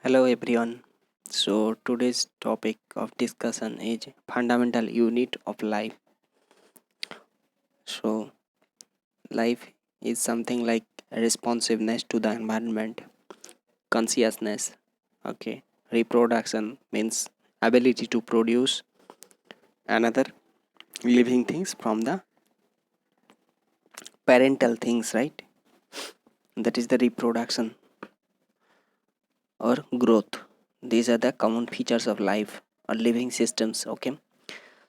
Hello everyone. So today's topic of discussion is fundamental unit of life. So life is something like responsiveness to the environment, consciousness, okay. Reproduction means ability to produce another living things from the parental things, right? That is the reproduction or growth. These are the common features of life or living systems, okay.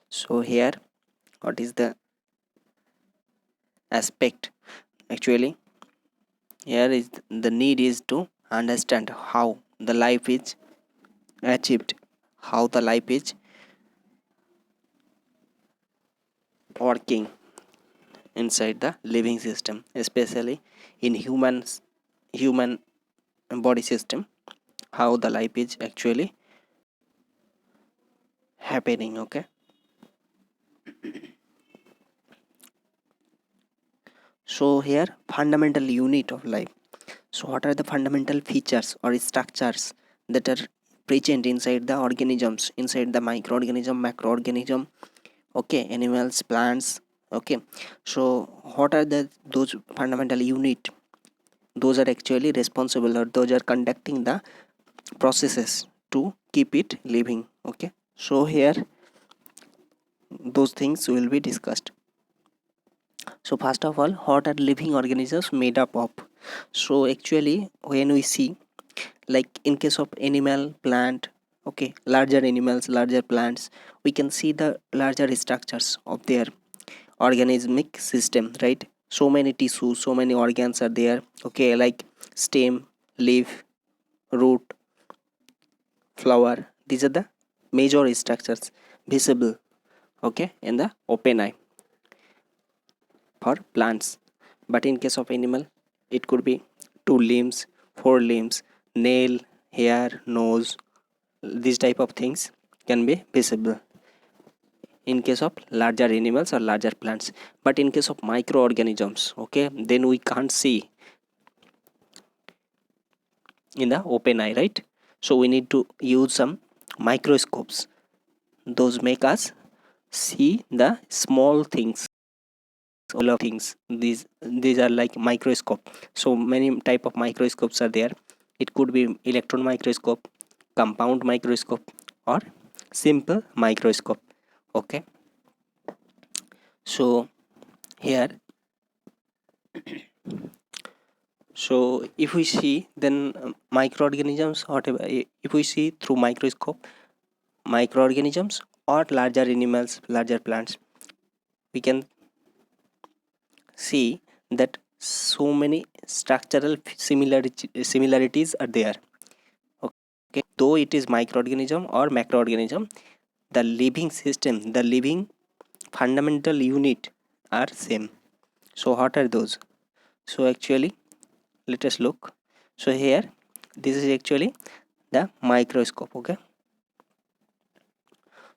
So here what is the aspect actually here is the need is to understand how the life is achieved, how the life is working inside the living system, especially in human body system, how the life is actually happening, okay. So here fundamental unit of life. So what are the fundamental features or structures that are present inside the organisms, inside the microorganism, macroorganism, okay, animals, plants, okay. So what are the those fundamental unit? Those are actually responsible, or those are conducting the processes to keep it living, okay. So here those things will be discussed. So first of all, what are living organisms made up of? So actually when we see, like in case of animal, plant, okay, larger animals, larger plants, we can see the larger structures of their organismic system, right? So many tissues, so many organs are there, okay, like stem, leaf, root, flower. These are the major structures visible, okay, in the open eye for plants. But in case of animal, it could be two limbs, four limbs, nail, hair, nose. These type of things can be visible in case of larger animals or larger plants. But in case of microorganisms, okay, then we can't see in the open eye, right? So we need to use some microscopes. Those make us see the small things, all of things. These are like microscope. So many type of microscopes are there. It could be electron microscope, compound microscope, or simple microscope, okay. So here, so if we see, then microorganisms, whatever, if we see through microscope, microorganisms or larger animals, larger plants, we can see that so many structural similarities are there, okay. Though it is microorganism or macroorganism, the living system, the living fundamental unit are same. So what are those? So actually let us look. So here this is actually the microscope, okay.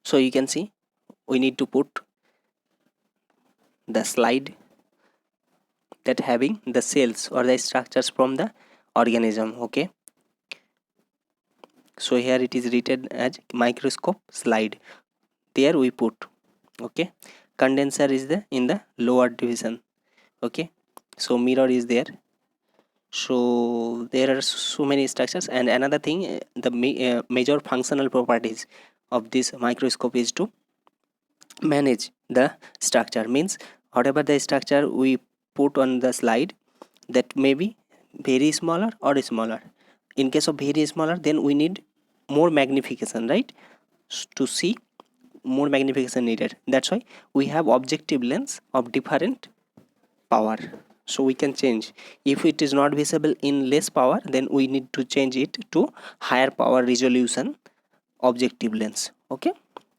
So you can see we need to put the slide that having the cells or the structures from the organism, okay. So here it is written as microscope slide. There we put, okay. Condenser is the in the lower division, okay. So mirror is there. So there are so many structures. And another thing, the major functional properties of this microscope is to manage the structure. Means whatever the structure we put on the slide, that may be very smaller or smaller. In case of very smaller, then we need more magnification, right? To see, more magnification needed. That's why we have objective lens of different power. So we can change. If it is not visible in less power, then we need to change it to higher power resolution objective lens, okay.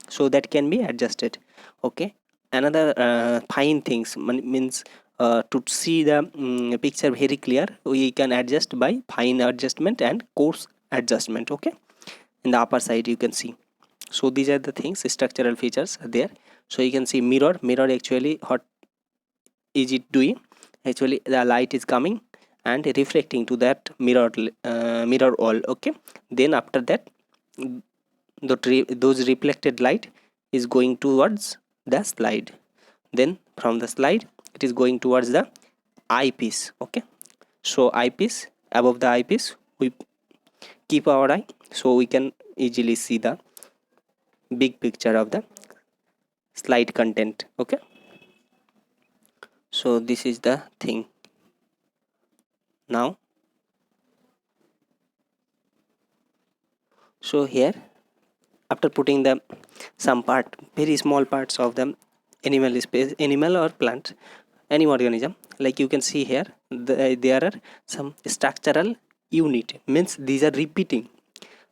So that can be adjusted, okay. Another fine things means, to see the picture very clear, we can adjust by fine adjustment and coarse adjustment, okay. In the upper side you can see. So these are the things, structural features are there. So you can see mirror actually what is it doing? Actually the light is coming and reflecting to that mirror wall. Okay, then after that those reflected light is going towards the slide, then from the slide it is going towards the eyepiece. Okay, so eyepiece, above the eyepiece we keep our eye, so we can easily see the big picture of the slide content. Okay, so this is the thing. Now, so here, after putting the some part, very small parts of the animal space, animal or plant, any organism, like you can see here, there are some structural unit, means these are repeating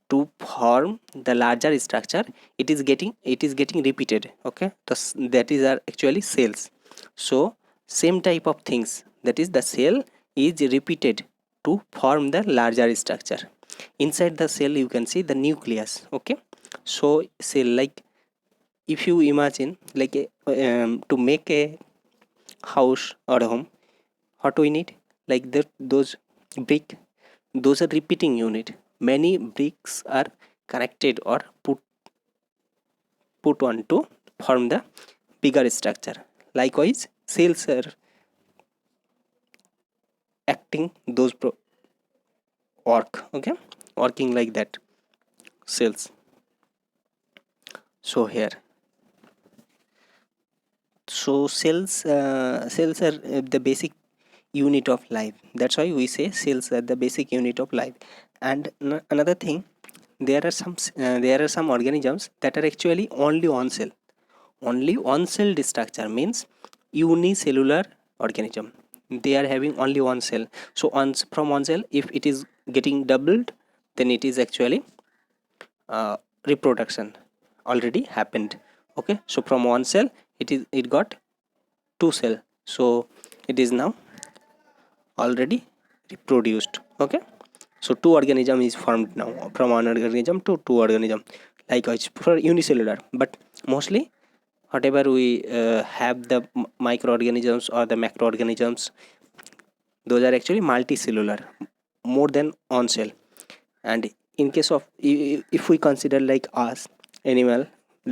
to form the larger structure. It is getting repeated. Okay, that is are actually cells. So same type of things, that is the cell is repeated to form the larger structure. Inside the cell you can see the nucleus. Okay, so cell, like if you imagine like to make a house or a home, what we need, like those brick, those are repeating unit. Many bricks are connected or put on to form the bigger structure. Likewise cells are acting those work. Okay, working like that, cells. So here, so cells are the basic unit of life. That's why we say cells are the basic unit of life. And another thing, there are some organisms that are actually only one cell. Only one cell structure means unicellular organism. They are having only one cell. So from one cell, if it is getting doubled, then it is actually reproduction already happened. Okay, so from one cell it got two cell, so it is now already reproduced. Okay, so two organism is formed now, from one organism to two organism, likewise for unicellular. But mostly whatever we have the microorganisms or the macroorganisms, those are actually multicellular, more than one cell. And in case of, if we consider like us, animal,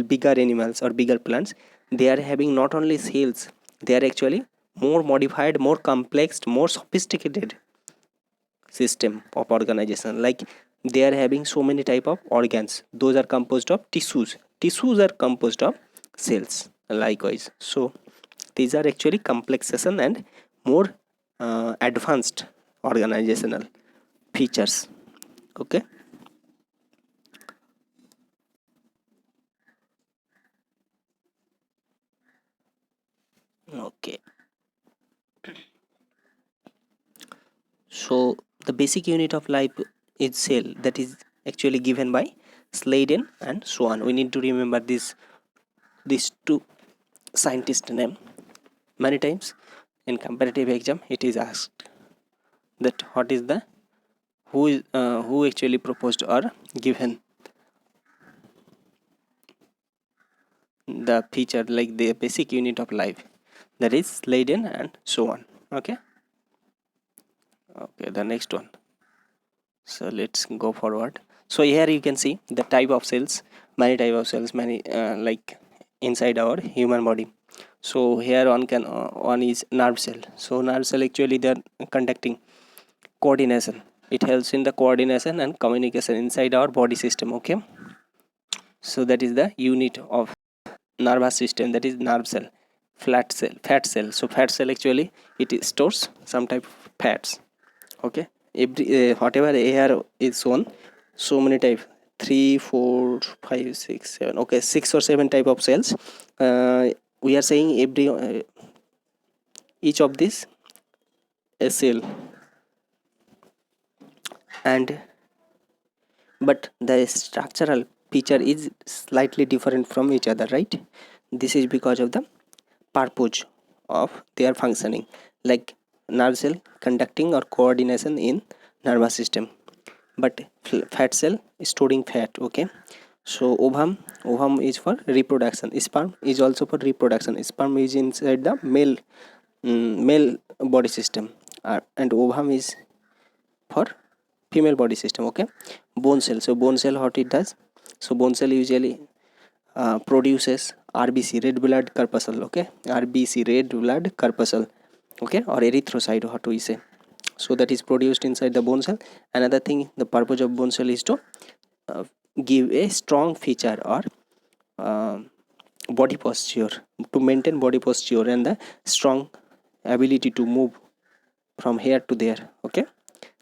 bigger animals or bigger plants, they are having not only cells, they are actually more modified, more complex, more sophisticated system of organization. Like they are having so many type of organs, those are composed of tissues are composed of cells, likewise. So these are actually complexation and more advanced organizational features. Okay, okay, so the basic unit of life is cell, that is actually given by Sladen and Swan. We need to remember these two scientists name. Many times in comparative exam it is asked that what is the who actually proposed or given the feature, like the basic unit of life, that is Sladen and so on. Okay, okay, the next one. So let's go forward. So here you can see the type of cells, many type of cells, many like inside our human body. So here one is nerve cell. So nerve cell actually they are conducting coordination. It helps in the coordination and communication inside our body system. Okay, so that is the unit of nervous system, that is nerve cell. Fat cell. So fat cell actually it stores some type of fats. Okay, every whatever air is shown, so many type, 3 4 5 6 7, okay, 6 or 7 type of cells. We are saying every each of this a cell, and but the structural feature is slightly different from each other, right? This is because of the purpose of their functioning, like nerve cell conducting or coordination in nervous system, but fat cell storing fat. Okay, so ovum is for reproduction, sperm is also for reproduction. Sperm is inside the male body system. and ovum is for female body system. Okay, bone cell. So bone cell, what it does, so bone cell usually produces RBC, red blood corpuscle. Okay, RBC, red blood corpuscle. Okay, or erythrocyte, what we say. So that is produced inside the bone cell. Another thing, the purpose of bone cell is to uh, give a strong feature or um body posture, to maintain body posture and the strong ability to move from here to there. Okay,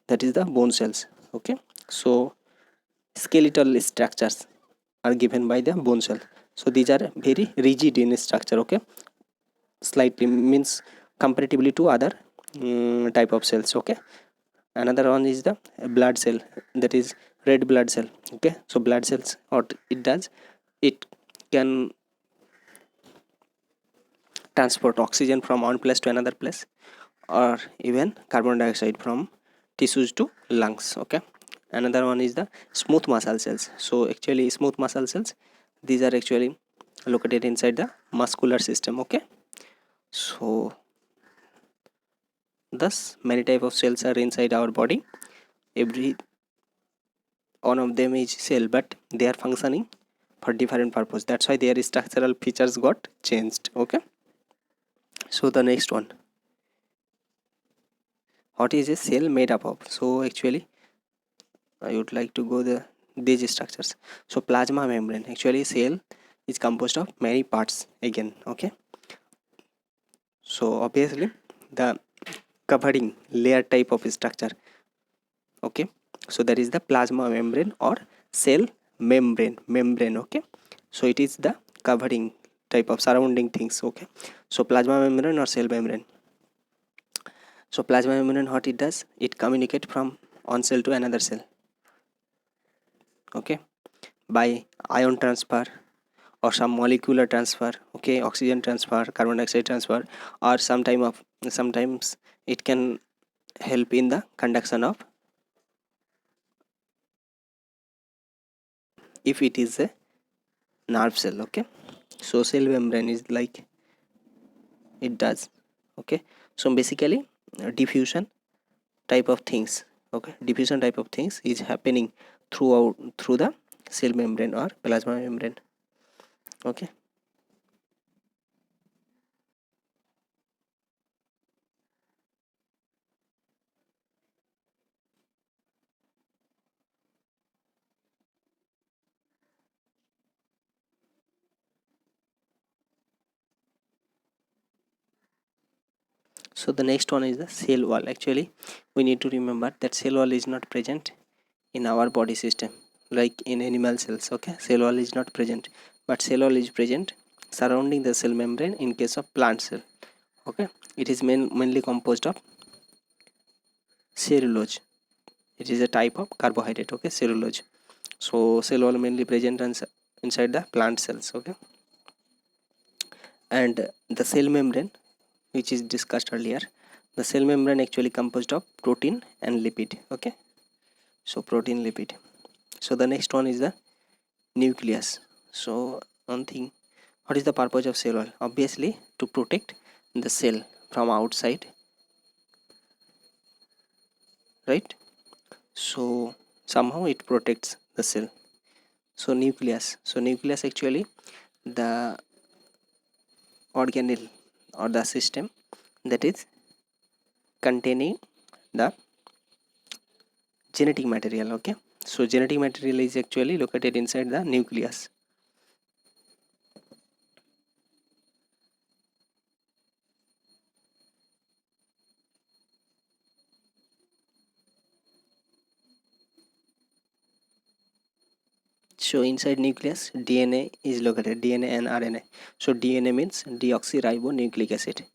that is the bone cells. Okay, so skeletal structures are given by the bone cell. So these are very rigid in structure. Okay, slightly means comparatively to other type of cells. Okay, another one is the blood cell, that is red blood cell. Okay, so blood cells, what it does, it can transport oxygen from one place to another place, or even carbon dioxide from tissues to lungs. Okay, another one is the smooth muscle cells. So actually smooth muscle cells, these are actually located inside the muscular system. Okay, so thus many type of cells are inside our body. Every one of them is cell, but they are functioning for different purpose. That's why their structural features got changed. Okay, so the next one, what is a cell made up of? So actually I would like to go these structures. So plasma membrane, actually cell is composed of many parts again. Okay, so obviously the covering layer type of structure. Okay, so that is the plasma membrane or cell membrane. Okay, so it is the covering type of surrounding things. Okay, so plasma membrane or cell membrane. So plasma membrane, what it does, it communicate from one cell to another cell. Okay, by ion transfer or some molecular transfer. Okay, oxygen transfer, carbon dioxide transfer, or sometimes it can help in the conduction of, if it is a nerve cell. Okay, so cell membrane is like it does. Okay, so basically diffusion type of things. Okay, diffusion type of things is happening through the cell membrane or plasma membrane. Okay, so the next one is the cell wall. Actually we need to remember that cell wall is not present in our body system like in animal cells. Okay, cell wall is not present, but cell wall is present surrounding the cell membrane in case of plant cell. Okay, it is mainly composed of cellulose. It is a type of carbohydrate. Okay, cellulose. So cell wall mainly present inside the plant cells. Okay, and the cell membrane, which is discussed earlier, the cell membrane actually composed of protein and lipid. Okay, so protein, lipid. So the next one is the nucleus. So one thing, what is the purpose of cell wall? Obviously to protect the cell from outside, right? So somehow it protects the cell. So nucleus actually the organelle or the system that is containing the genetic material. Okay, so genetic material is actually located inside the nucleus. So inside nucleus DNA is located, DNA and RNA. So DNA means deoxyribonucleic acid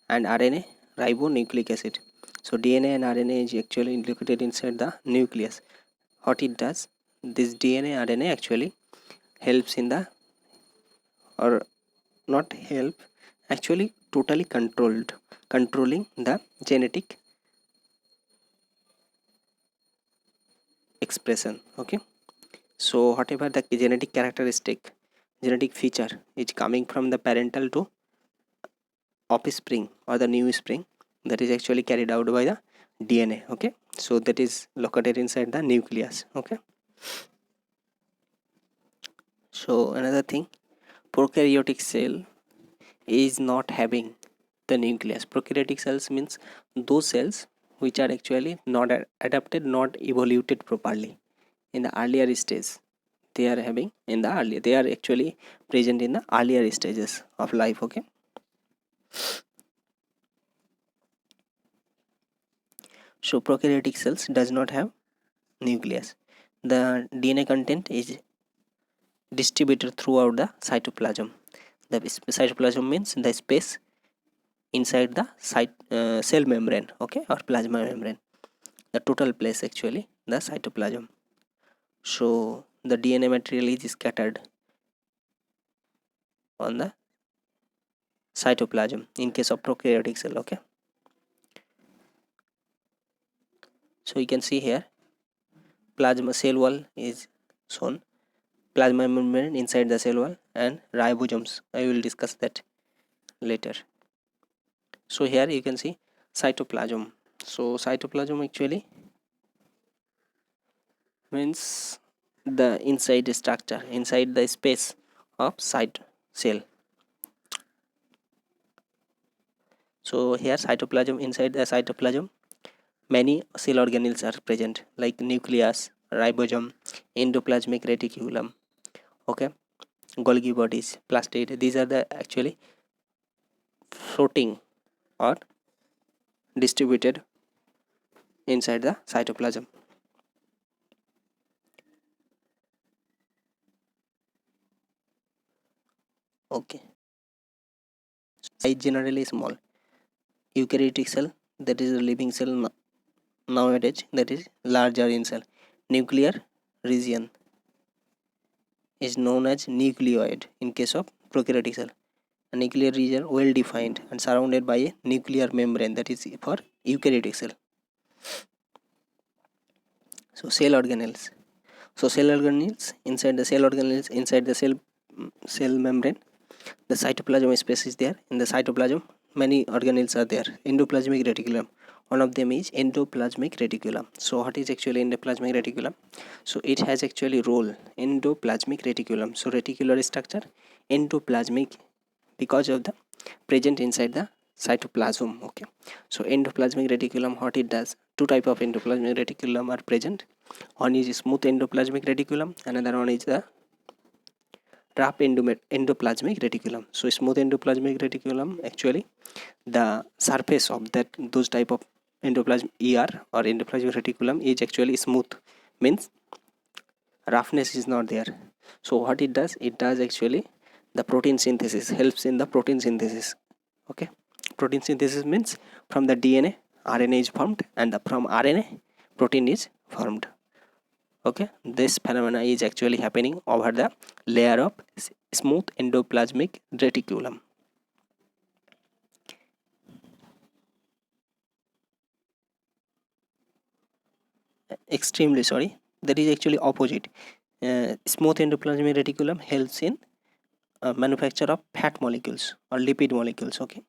and RNA ribonucleic acid. So DNA and RNA is actually located inside the nucleus. What it does, this DNA RNA actually helps in the, or not help, actually totally controlling the genetic expression. Okay, so whatever the genetic feature is coming from the parental to offspring or the new spring, that is actually carried out by the DNA. Okay, so that is located inside the nucleus. Okay, so another thing, prokaryotic cell is not having the nucleus. Prokaryotic cells means those cells which are actually not adapted, not evoluted properly in the earlier stage. They are having in the earlier, they are actually present in the earlier stages of life. Okay, so prokaryotic cells does not have nucleus. The DNA content is distributed throughout the cytoplasm. The cytoplasm means the space inside the cell membrane, okay, or plasma membrane, the total place actually the cytoplasm. So the DNA material is scattered on the cytoplasm in case of prokaryotic cell. Okay, so you can see here plasma cell wall is shown, plasma membrane inside the cell wall, and ribosomes. I will discuss that later. So here you can see cytoplasm. So cytoplasm actually means the inside structure, inside the space of cell. So here cytoplasm, inside the cytoplasm many cell organelles are present like nucleus, ribosome, endoplasmic reticulum, okay, Golgi bodies, plastid. These are the actually floating or distributed inside the cytoplasm. Okay, size generally small. Eukaryotic cell, that is a living cell nowadays, that is larger in cell. Nuclear region is known as nucleoid in case of prokaryotic cell. A nuclear region well defined and surrounded by a nuclear membrane, that is for eukaryotic cell. So cell organelles. So cell organelles inside the cell membrane, the cytoplasm space is there. In the cytoplasm many organelles are there. Endoplasmic reticulum, one of them is endoplasmic reticulum. So what is actually endoplasmic reticulum? So it has actually role endoplasmic reticulum. So reticular structure endoplasmic because of the present inside the cytoplasm. Okay, so endoplasmic reticulum, what it does, two type of endoplasmic reticulum are present. One is smooth endoplasmic reticulum, another one is the wrap endoplasmic reticulum. So smooth endoplasmic reticulum, actually the surface of that those type of endoplasm or endoplasmic reticulum is actually smooth, means roughness is not there. So what it does, it does actually the protein synthesis, helps in the protein synthesis. Okay, protein synthesis means from the DNA RNA is formed, and from RNA protein is formed. Okay, this phenomena is actually happening over the layer of smooth endoplasmic reticulum. Extremely sorry, that is actually opposite. Smooth endoplasmic reticulum helps in manufacture of fat molecules or lipid molecules. Okay,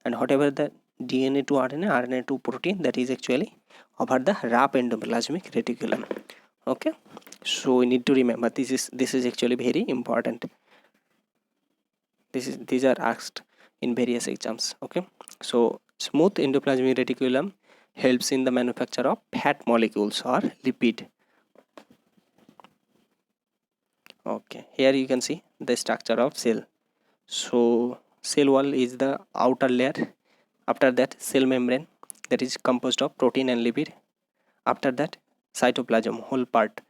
and whatever the DNA to RNA, RNA to protein, that is actually over the wrap endoplasmic reticulum. Okay, so we need to remember this is actually very important. These are asked in various exams. Okay, so smooth endoplasmic reticulum helps in the manufacture of fat molecules or lipid. Okay, here you can see the structure of cell. So cell wall is the outer layer. After that cell membrane, that is composed of protein and lipid. After that cytoplasm, whole part.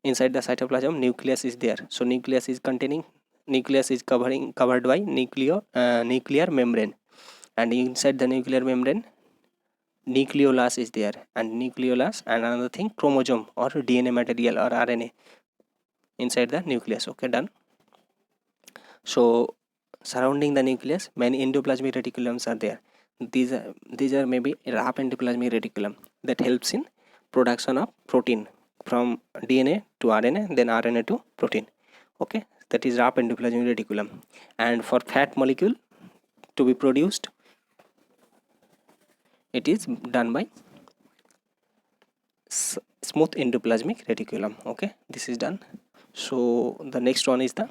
Inside the cytoplasm nucleus is there. So nucleus is covered by nuclear membrane, and inside the nuclear membrane nucleolus is there, and nucleolus and another thing chromosome or DNA material or RNA inside the nucleus. Okay, done. So surrounding the nucleus many endoplasmic reticulums are there. These are maybe wrap endoplasmic reticulum that helps in production of protein from DNA to RNA, then RNA to protein. Okay, that is wrap endoplasmic reticulum. And for fat molecule to be produced, it is done by smooth endoplasmic reticulum. Okay, this is done. So the next one is the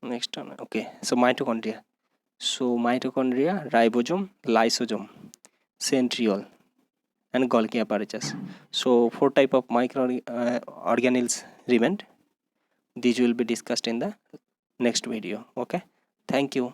next one. Okay, so mitochondria. So mitochondria, ribosome, lysosome, centriole, and Golgi apparatus. So 4 type of micro organelles remained. These will be discussed in the next video. Okay, thank you.